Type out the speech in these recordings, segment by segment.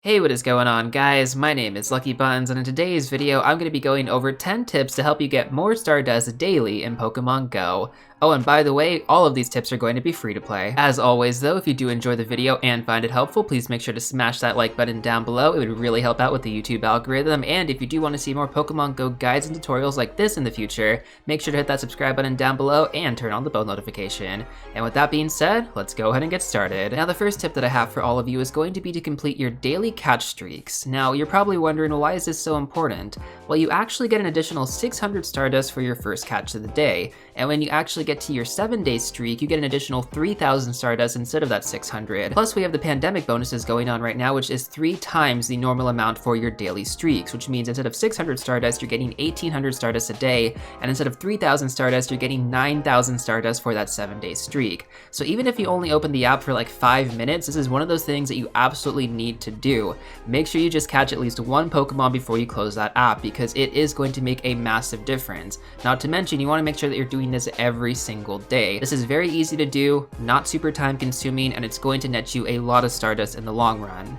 Hey, what is going on, guys? My name is LuckyBunz, and in today's video, I'm going to be going over 10 tips to help you get more Stardust daily in Pokemon Go. Oh, and by the way, all of these tips are going to be free to play. As always though, if you do enjoy the video and find it helpful, please make sure to smash that like button down below. It would really help out with the YouTube algorithm, and if you do want to see more Pokemon Go guides and tutorials like this in the future, make sure to hit that subscribe button down below and turn on the bell notification. And with that being said, let's go ahead and get started. Now the first tip that I have for all of you is going to be to complete your daily catch streaks. Now you're probably wondering, well, why is this so important? Well, you actually get an additional 600 Stardust for your first catch of the day, and when you actually get to your 7-day streak, you get an additional 3,000 Stardust instead of that 600. Plus, we have the pandemic bonuses going on right now, which is 3 times the normal amount for your daily streaks, which means instead of 600 Stardust, you're getting 1,800 Stardust a day, and instead of 3,000 Stardust, you're getting 9,000 Stardust for that 7-day streak. So even if you only open the app for like 5 minutes, this is one of those things that you absolutely need to do. Make sure you just catch at least one Pokemon before you close that app, because it is going to make a massive difference. Not to mention, you want to make sure that you're doing this every single day. This is very easy to do, not super time consuming, and it's going to net you a lot of Stardust in the long run.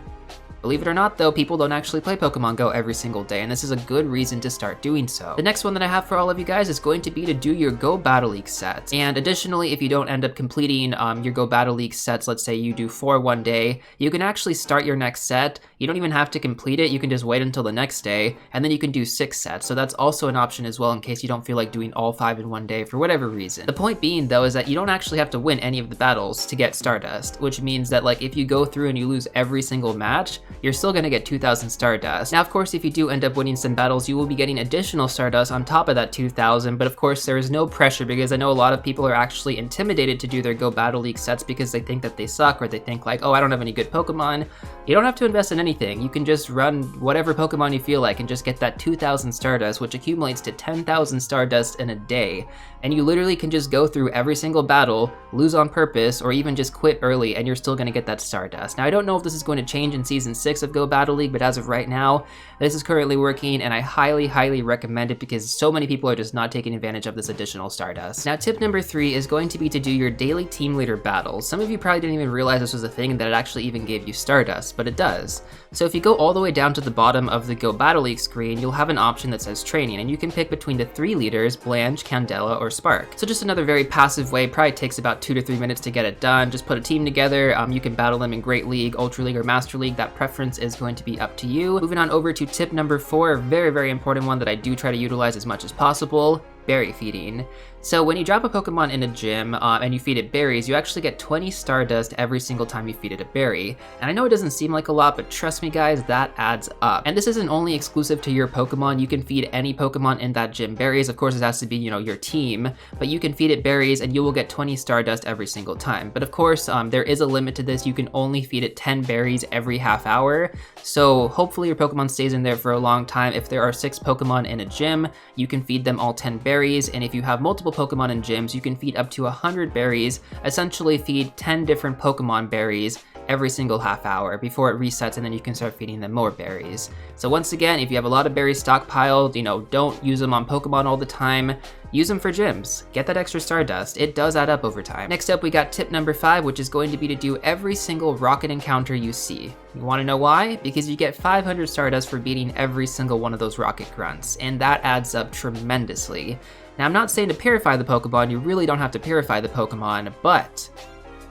Believe it or not though, people don't actually play Pokemon Go every single day, and this is a good reason to start doing so. The next one that I have for all of you guys is going to be to do your Go Battle League sets. And additionally, if you don't end up completing your Go Battle League sets, let's say you do 4 one day, you can actually start your next set. You don't even have to complete it, you can just wait until the next day, and then you can do 6 sets. So that's also an option as well in case you don't feel like doing all 5 in one day for whatever reason. The point being though is that you don't actually have to win any of the battles to get Stardust, which means that like if you go through and you lose every single match, you're still gonna get 2,000 Stardust. Now, of course, if you do end up winning some battles, you will be getting additional Stardust on top of that 2,000, but of course, there is no pressure because I know a lot of people are actually intimidated to do their Go Battle League sets because they think that they suck, or they think like, oh, I don't have any good Pokemon. You don't have to invest in anything. You can just run whatever Pokemon you feel like and just get that 2,000 Stardust, which accumulates to 10,000 Stardust in a day. And you literally can just go through every single battle, lose on purpose, or even just quit early, and you're still gonna get that Stardust. Now, I don't know if this is going to change in Season 6 of Go Battle League, but as of right now, this is currently working, and I highly recommend it because so many people are just not taking advantage of this additional Stardust. Now, tip number 3 is going to be to do your daily team leader battles. Some of you probably didn't even realize this was a thing, that it actually even gave you Stardust, but it does. So if you go all the way down to the bottom of the Go Battle League screen, you'll have an option that says training, and you can pick between the 3 leaders, Blanche, Candela, or Spark. So just another very passive way, probably takes about 2 to 3 minutes to get it done. Just put a team together, you can battle them in Great League, Ultra League, or Master League. That preference is going to be up to you. Moving on over to tip number 4, a very important one that I do try to utilize as much as possible: berry feeding. So when you drop a Pokemon in a gym and you feed it berries, you actually get 20 Stardust every single time you feed it a berry. And I know it doesn't seem like a lot, but trust me guys, that adds up. And this isn't only exclusive to your Pokemon. You can feed any Pokemon in that gym berries. Of course, it has to be, your team, but you can feed it berries and you will get 20 Stardust every single time. But of course, there is a limit to this. You can only feed it 10 berries every half hour. So hopefully your Pokemon stays in there for a long time. If there are 6 Pokemon in a gym, you can feed them all 10 berries. And if you have multiple Pokemon in gyms, you can feed up to 100 berries, essentially feed 10 different Pokemon berries every single half hour before it resets, and then you can start feeding them more berries. So once again, if you have a lot of berries stockpiled, don't use them on Pokemon all the time. Use them for gyms. Get that extra Stardust. It does add up over time. Next up, we got tip number 5, which is going to be to do every single rocket encounter you see. You want to know why? Because you get 500 Stardust for beating every single one of those rocket grunts, and that adds up tremendously. Now, I'm not saying to purify the Pokemon. You really don't have to purify the Pokemon, but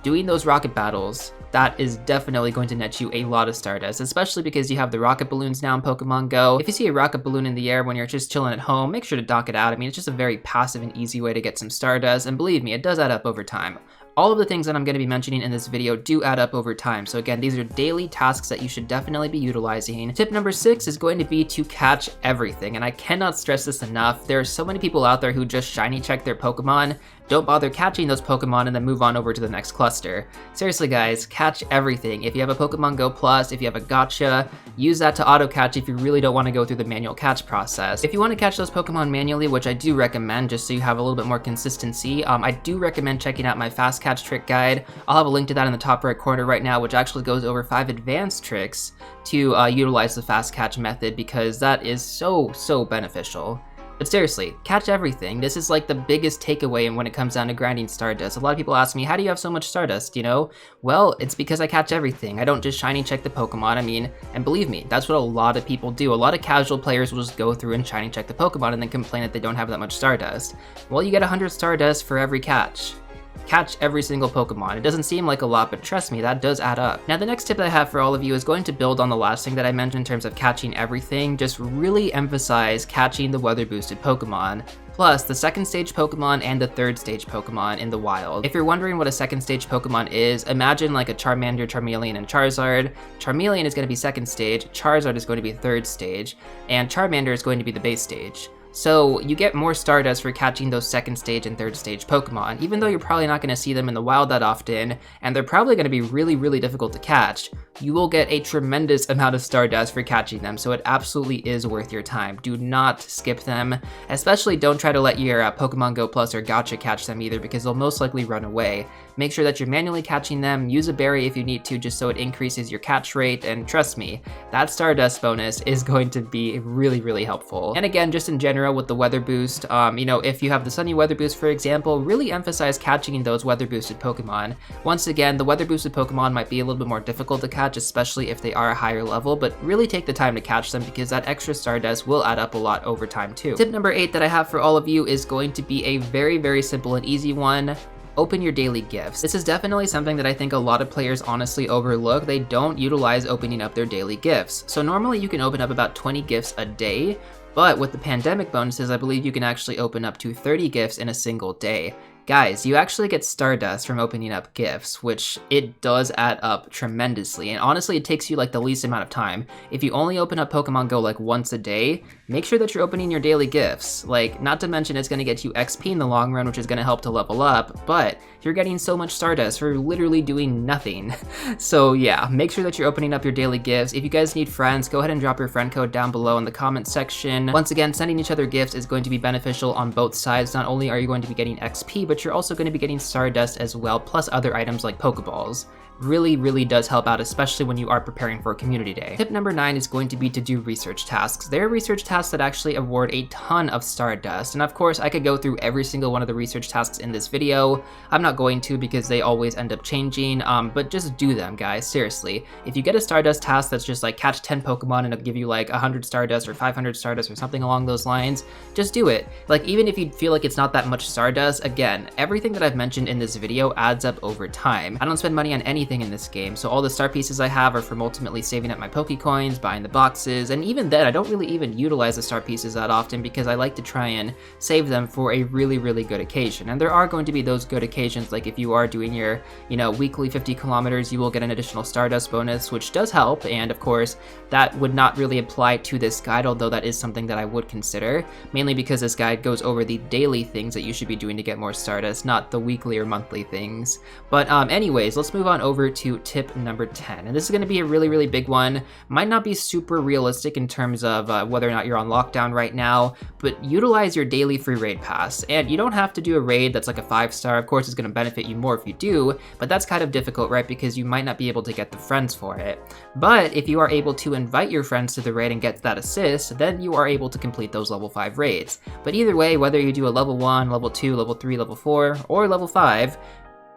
doing those rocket battles, that is definitely going to net you a lot of Stardust, especially because you have the rocket balloons now in Pokemon Go. If you see a rocket balloon in the air when you're just chilling at home, make sure to dock it out. I mean, it's just a very passive and easy way to get some Stardust, and believe me, it does add up over time. All of the things that I'm going to be mentioning in this video do add up over time. So again, these are daily tasks that you should definitely be utilizing. Tip number 6 is going to be to catch everything. And I cannot stress this enough. There are so many people out there who just shiny check their Pokemon, don't bother catching those Pokemon, and then move on over to the next cluster. Seriously guys, catch everything. If you have a Pokemon Go Plus, if you have a Gotcha, use that to auto catch if you really don't want to go through the manual catch process. If you want to catch those Pokemon manually, which I do recommend just so you have a little bit more consistency, I do recommend checking out my fast catch trick guide. I'll have a link to that in the top right corner right now, which actually goes over 5 advanced tricks to utilize the fast catch method, because that is so beneficial. But seriously, catch everything. This is like the biggest takeaway when it comes down to grinding Stardust. A lot of people ask me, how do you have so much Stardust, you know? Well, it's because I catch everything. I don't just shiny check the Pokemon. I mean, and believe me, that's what a lot of people do. A lot of casual players will just go through and shiny check the Pokemon and then complain that they don't have that much Stardust. Well, you get 100 Stardust for every catch. Catch every single Pokemon. It doesn't seem like a lot, but trust me, that does add up. Now, the next tip that I have for all of you is going to build on the last thing that I mentioned in terms of catching everything. Just really emphasize catching the weather boosted Pokemon, plus the second stage Pokemon and the third stage Pokemon in the wild. If you're wondering what a second stage Pokemon is, imagine like a Charmander, Charmeleon, and Charizard. Charmeleon is going to be second stage, Charizard is going to be third stage, and Charmander is going to be the base stage. So you get more Stardust for catching those second stage and third stage Pokemon, even though you're probably not going to see them in the wild that often, and they're probably going to be really, really difficult to catch. You will get a tremendous amount of Stardust for catching them, so it absolutely is worth your time. Do not skip them, especially don't try to let your Pokemon Go Plus or Gacha catch them either, because they'll most likely run away. Make sure that you're manually catching them, use a berry if you need to, just so it increases your catch rate, and trust me, that Stardust bonus is going to be really, really helpful. And again, just in general with the weather boost, you know, if you have the sunny weather boost, for example, really emphasize catching those weather boosted Pokemon. Once again, the weather boosted Pokemon might be a little bit more difficult to catch, especially if they are a higher level, but really take the time to catch them because that extra Stardust will add up a lot over time too. Tip number 8 that I have for all of you is going to be a very, very simple and easy one. Open your daily gifts. This is definitely something that I think a lot of players honestly overlook. They don't utilize opening up their daily gifts. So normally you can open up about 20 gifts a day, but with the pandemic bonuses, I believe you can actually open up to 30 gifts in a single day. Guys, you actually get Stardust from opening up gifts, which it does add up tremendously, and honestly it takes you like the least amount of time. If you only open up Pokemon Go like once a day, make sure that you're opening your daily gifts. Like, not to mention it's going to get you XP in the long run, which is going to help to level up, but you're getting so much Stardust for literally doing nothing. So yeah, make sure that you're opening up your daily gifts. If you guys need friends, go ahead and drop your friend code down below in the comments section. Once again, sending each other gifts is going to be beneficial on both sides. Not only are you going to be getting XP, but you're also going to be getting Stardust as well, plus other items like Pokeballs. Really, really does help out, especially when you are preparing for a community day. Tip number 9 is going to be to do research tasks. There are research tasks that actually award a ton of Stardust, and of course I could go through every single one of the research tasks in this video. I'm not going to because they always end up changing, but just do them, guys, seriously. If you get a Stardust task that's just like catch 10 Pokemon and it'll give you like 100 Stardust or 500 Stardust or something along those lines, just do it. Like, even if you feel like it's not that much Stardust, again, everything that I've mentioned in this video adds up over time. I don't spend money on anything in this game, so all the star pieces I have are from ultimately saving up my Pokecoins, buying the boxes, and even then I don't really even utilize the star pieces that often because I like to try and save them for a really, really good occasion. And there are going to be those good occasions, like if you are doing your, you know, weekly 50 kilometers, you will get an additional Stardust bonus, which does help, and of course that would not really apply to this guide, although that is something that I would consider, mainly because this guide goes over the daily things that you should be doing to get more Stardust, not the weekly or monthly things. But anyways, let's move on over to tip number 10, and this is going to be a really, really big one. Might not be super realistic in terms of whether or not you're on lockdown right now, but utilize your daily free raid pass. And you don't have to do a raid that's like a 5-star. Of course it's going to benefit you more if you do, but that's kind of difficult, right, because you might not be able to get the friends for it. But if you are able to invite your friends to the raid and get that assist, then you are able to complete those level 5 raids. But either way, whether you do a level 1, level 2, level 3, level 4, or level 5,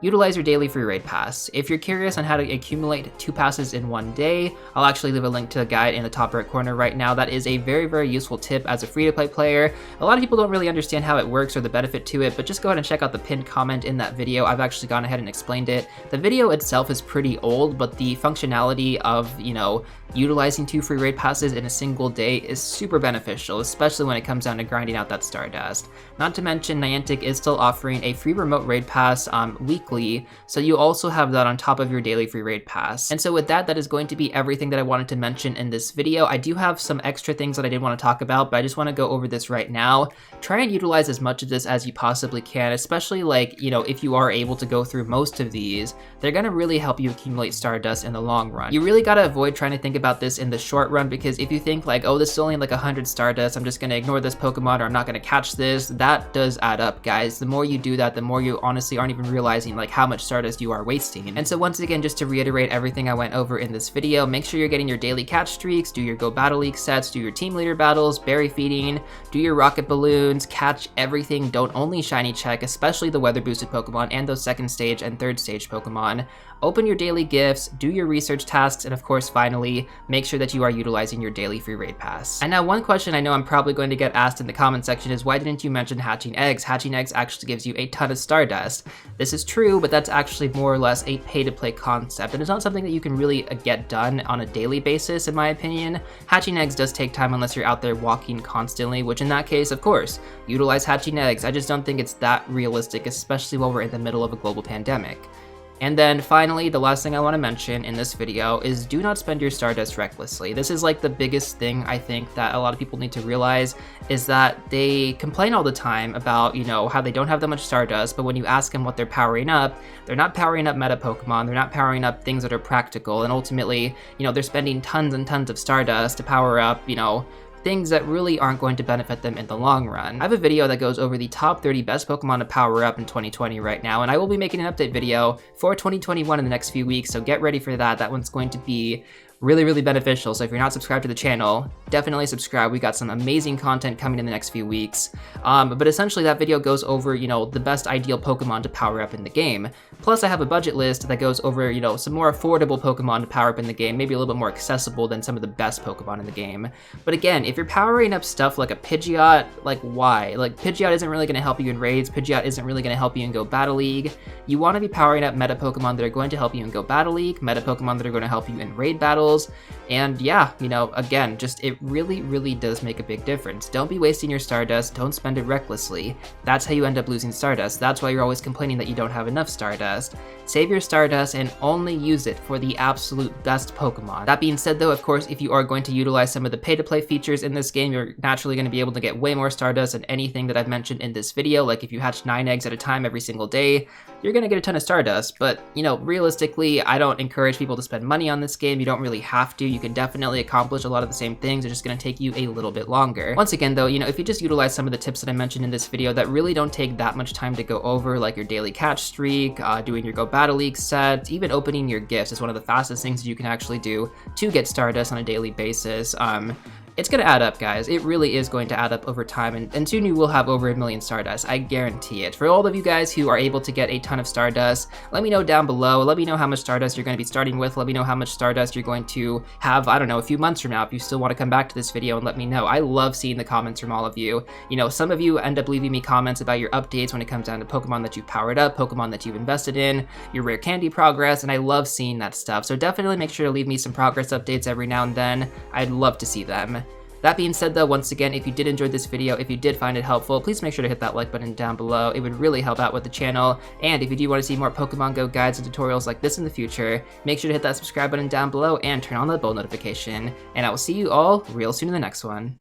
utilize your daily free raid pass. If you're curious on how to accumulate 2 passes in one day, I'll actually leave a link to a guide in the top right corner right now. That is a very, very useful tip as a free-to-play player. A lot of people don't really understand how it works or the benefit to it, but just go ahead and check out the pinned comment in that video. I've actually gone ahead and explained it. The video itself is pretty old, but the functionality of, you know, utilizing 2 free raid passes in a single day is super beneficial, especially when it comes down to grinding out that Stardust. Not to mention, Niantic is still offering a free remote raid pass weekly, so you also have that on top of your daily free raid pass. And so with that, that is going to be everything that I wanted to mention in this video. I do have some extra things that I did want to talk about, but I just want to go over this right now. Try and utilize as much of this as you possibly can, especially like, you know, if you are able to go through most of these, they're going to really help you accumulate Stardust in the long run. You really got to avoid trying to think about this in the short run, because if you think like, oh, this is only like 100 Stardust, I'm just going to ignore this Pokemon or I'm not going to catch this, that does add up, guys. The more you do that, the more you honestly aren't even realizing like how much Stardust you are wasting. And so once again, just to reiterate everything I went over in this video, make sure you're getting your daily catch streaks, do your Go Battle League sets, do your team leader battles, berry feeding, do your rocket balloons, catch everything, don't only shiny check, especially the weather boosted Pokemon and those second stage and third stage Pokemon. Open your daily gifts, do your research tasks, and of course, finally, make sure that you are utilizing your daily free raid pass. And now one question I know I'm probably going to get asked in the comment section is, why didn't you mention hatching eggs? Hatching eggs actually gives you a ton of Stardust. This is true, but that's actually more or less a pay-to-play concept, and it's not something that you can really get done on a daily basis, in my opinion. Hatching eggs does take time unless you're out there walking constantly, which in that case, of course, utilize hatching eggs. I just don't think it's that realistic, especially while we're in the middle of a global pandemic. And then finally, the last thing I want to mention in this video is do not spend your Stardust recklessly. This is like the biggest thing I think that a lot of people need to realize, is that they complain all the time about, you know, how they don't have that much Stardust, but when you ask them what they're powering up, they're not powering up meta Pokemon, they're not powering up things that are practical, and ultimately, you know, they're spending tons and tons of Stardust to power up, you know, things that really aren't going to benefit them in the long run. I have a video that goes over the top 30 best Pokemon to power up in 2020 right now, and I will be making an update video for 2021 in the next few weeks, so get ready for that. That one's going to be really beneficial. So if you're not subscribed to the channel, definitely subscribe. We got some amazing content coming in the next few weeks. But essentially that video goes over, you know, the best ideal Pokemon to power up in the game. Plus I have a budget list that goes over, you know, some more affordable Pokemon to power up in the game, maybe a little bit more accessible than some of the best Pokemon in the game. But again, if you're powering up stuff like a Pidgeot, like why? Like Pidgeot isn't really gonna help you in raids, Pidgeot isn't really gonna help you in Go Battle League. You wanna be powering up meta Pokemon that are going to help you in Go Battle League, meta Pokemon that are gonna help you in raid battles. And yeah, you know, again, just it really does make a big difference. Don't be wasting your Stardust, don't spend it recklessly. That's how you end up losing Stardust. That's why you're always complaining that you don't have enough Stardust. Save your Stardust and only use it for the absolute best Pokemon. That being said though, of course, if you are going to utilize some of the pay-to-play features in this game, you're naturally going to be able to get way more Stardust than anything that I've mentioned in this video. Like if you hatch 9 eggs at a time every single day, you're going to get a ton of Stardust. But, you know, realistically, I don't encourage people to spend money on this game. You don't really have to. You can definitely accomplish a lot of the same things. It's just going to take you a little bit longer. Once again though, you know, if you just utilize some of the tips that I mentioned in this video that really don't take that much time to go over, like your daily catch streak, doing your Go Battle League sets, even opening your gifts is one of the fastest things you can actually do to get Stardust on a daily basis. It's gonna add up, guys. It really is going to add up over time, and soon you will have over 1 million Stardust. I guarantee it. For all of you guys who are able to get a ton of Stardust, let me know down below. Let me know how much Stardust you're going to be starting with. Let me know how much Stardust you're going to have, I don't know, a few months from now, if you still want to come back to this video and let me know. I love seeing the comments from all of you. You know, some of you end up leaving me comments about your updates when it comes down to Pokemon that you've powered up, Pokemon that you've invested in, your rare candy progress, and I love seeing that stuff. So definitely make sure to leave me some progress updates every now and then. I'd love to see them. That being said though, once again, if you did enjoy this video, if you did find it helpful, please make sure to hit that like button down below. It would really help out with the channel. And if you do want to see more Pokemon Go guides and tutorials like this in the future, make sure to hit that subscribe button down below and turn on the bell notification. And I will see you all real soon in the next one.